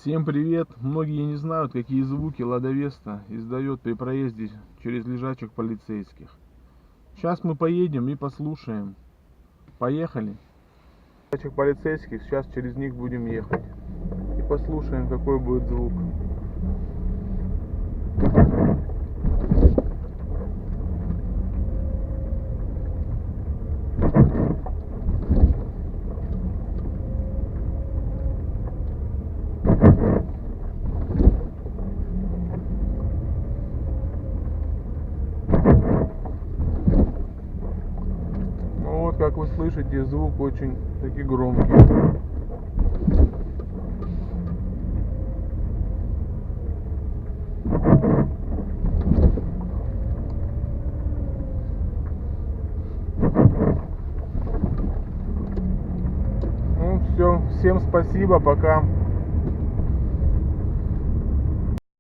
Всем привет! Многие не знают, какие звуки Лада Веста издает при проезде через лежачих полицейских. Сейчас мы поедем и послушаем. Поехали! Лежачих полицейских, сейчас через них будем ехать. И послушаем, какой будет звук. Вот, как вы слышите, звук очень таки громкий. Ну все, всем спасибо, пока.